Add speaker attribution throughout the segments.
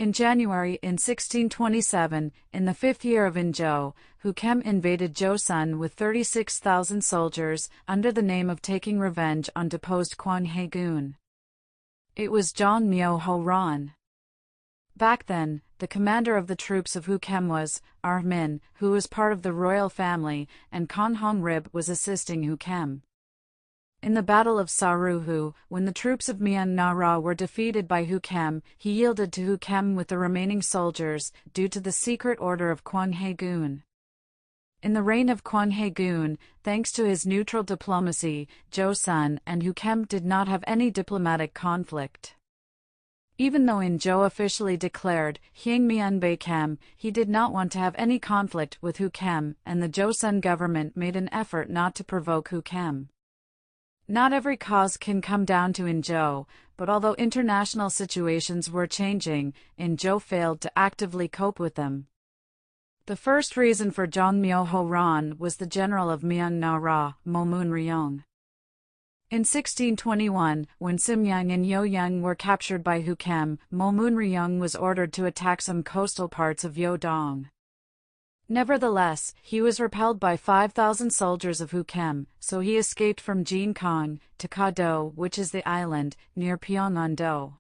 Speaker 1: In January in 1627, in the 5th year of Inzhou, Hukem invaded Joseon with 36,000 soldiers under the name of taking revenge on deposed Kwanghae-gun. It was John Myo-ho-ran. Back then, the commander of the troops of Hukem was Min, who was part of the royal family, and Kon Hong-rib was assisting Hukem. In the Battle of Saruhu, when the troops of Myeon-na-ra were defeated by Hukem, he yielded to Hukem with the remaining soldiers, due to the secret order of Kwanghae-gun. In the reign of Kwanghae-gun, thanks to his neutral diplomacy, Joseon and Hukem did not have any diplomatic conflict. Even though Inzhou officially declared Hyangmyeon-baekhem, he did not want to have any conflict with Hukem, and the Joseon government made an effort not to provoke Hukem. Not every cause can come down to Inzhou, but although international situations were changing, Inzhou failed to actively cope with them. The first reason for John Myo-ho-ran was the general of Myeon-na-ra, Mo-moon-ryong. In 1621, when Simyang and Yoyoung were captured by Hukem, Mo-moon-ryong was ordered to attack some coastal parts of Yeodong. Nevertheless, he was repelled by 5,000 soldiers of Hukem, so he escaped from Jinkong to Kado, which is the island, near Pyongan-do.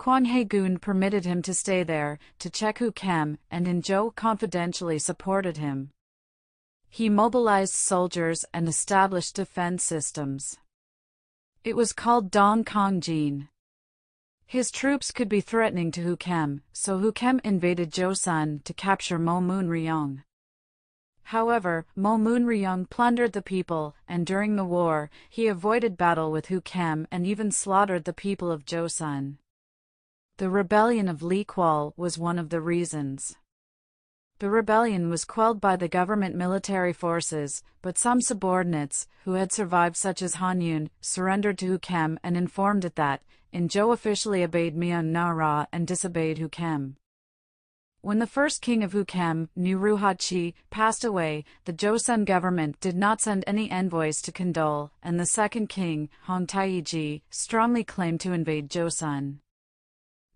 Speaker 1: Kwanghae-gun permitted him to stay there, to check Hukem, and Inzhou confidentially supported him. He mobilized soldiers and established defense systems. It was called Dongkongjin. His troops could be threatening to Hukem, so Hukem invaded Joseon to capture Mo-moon-ryong. However, Mo-moon-ryong plundered the people, and during the war, he avoided battle with Hukem and even slaughtered the people of Joseon. The rebellion of Li Kuol was one of the reasons. The rebellion was quelled by the government military forces, but some subordinates, who had survived such as Han Yun, surrendered to Hukem and informed it that Inzhou officially obeyed Myeon-na-ra and disobeyed Hukem. When the first king of Hukem, Nuruhachi, passed away, the Joseon government did not send any envoys to condole, and the second king, Hong Taiji, strongly claimed to invade Joseon.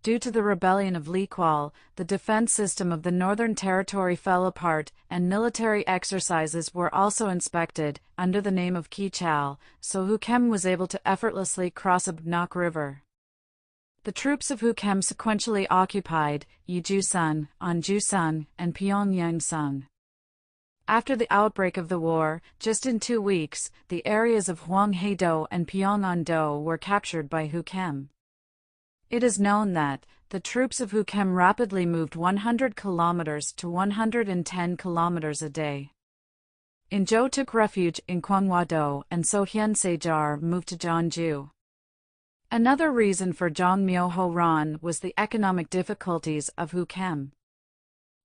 Speaker 1: Due to the rebellion of Li Kuol, the defense system of the Northern Territory fell apart, and military exercises were also inspected, under the name of Kichal, so Hukem was able to effortlessly cross a Bnok River. The troops of Hukem sequentially occupied Yejuseon, Anjuseon, and Pyongyangseong. After the outbreak of the war, just in 2 weeks, the areas of Hwanghae-do and Pyongan-do were captured by Hukem. It is known that the troops of Hukem rapidly moved 100 kilometers to 110 kilometers a day. Inzhou took refuge in Kwangwa-do, and So Hyun-saejar moved to Jeonju. Another reason for John Myo-ho-ran was the economic difficulties of Hukem.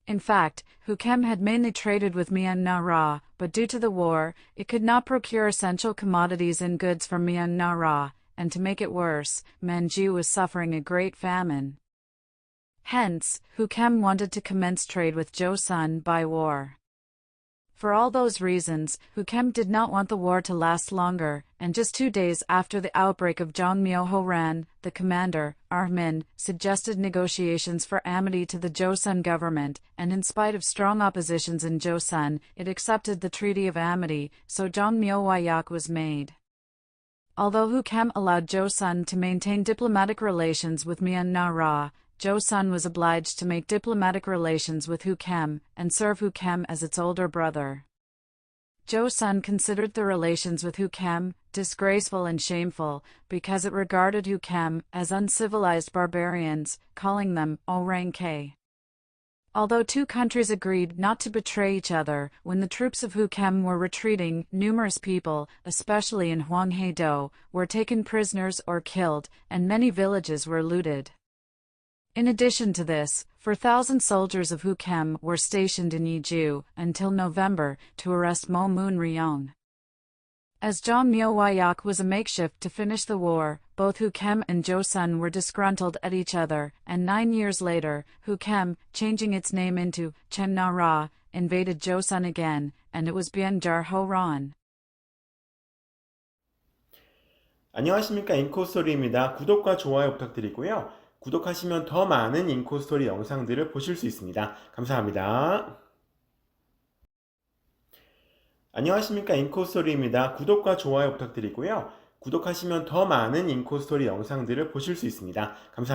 Speaker 1: In fact, Hukem had mainly traded with Myeon-na-ra, but due to the war, it could not procure essential commodities and goods from Myeon-na-ra, and to make it worse, Manchu was suffering a great famine. Hence, Hukem wanted to commence trade with Joseon by war. For all those reasons, Hukem did not want the war to last longer, and just 2 days after the outbreak of John Myo-ho-ran, the commander, Min, suggested negotiations for amity to the Joseon government, and in spite of strong oppositions in Joseon, it accepted the Treaty of Amity, so John Myo-wayak was made. Although Hukem allowed Joseon to maintain diplomatic relations with Myeon-na-ra, Joseon was obliged to make diplomatic relations with Hukem and serve Hukem as its older brother. Joseon considered the relations with Hukem disgraceful and shameful because it regarded Hukem as uncivilized barbarians, calling them Oranke. Although 2 countries agreed not to betray each other, when the troops of Hukem were retreating, numerous people, especially in Hwanghae-do, were taken prisoners or killed, and many villages were looted. In addition to this, 4,000 soldiers of Hukem were stationed in Yeju until November to arrest Mo-moon-ryong. As John Myo-wayak was a makeshift to finish the war, both Hukem and Joseon were disgruntled at each other, and 9 years later, Hukem, changing its name into Chemna-ra, invaded Joseon again, and it was Byung-ho-ran.
Speaker 2: 안녕하십니까, 잉코스토리입니다. 구독과 좋아요 부탁드리고요. 구독하시면 더 많은 잉코스토리 영상들을 보실 수 있습니다. 감사합니다. 안녕하십니까, 잉코스토리입니다. 구독과 좋아요 부탁드리고요. 구독하시면 더 많은 잉코스토리 영상들을 보실 수 있습니다. 감사합니다.